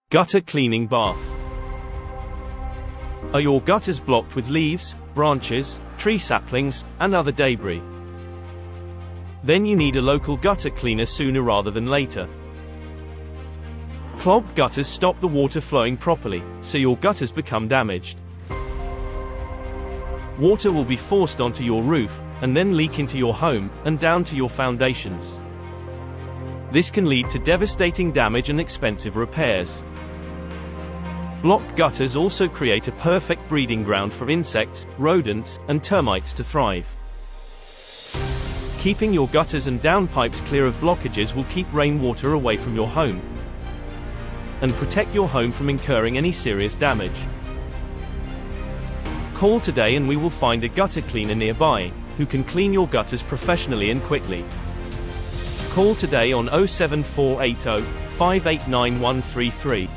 Gutter cleaning bath. Are your gutters blocked with leaves, branches, tree saplings, and other debris? Then you need a local gutter cleaner sooner rather than later. Clogged gutters stop the water flowing properly, so your gutters become damaged. Water will be forced onto your roof, and then leak into your home, and down to your foundations. This can lead to devastating damage and expensive repairs. Blocked gutters also create a perfect breeding ground for insects, rodents, and termites to thrive. Keeping your gutters and downpipes clear of blockages will keep rainwater away from your home and protect your home from incurring any serious damage. Call today and we will find a gutter cleaner nearby, who can clean your gutters professionally and quickly. Call today on 07480 589133.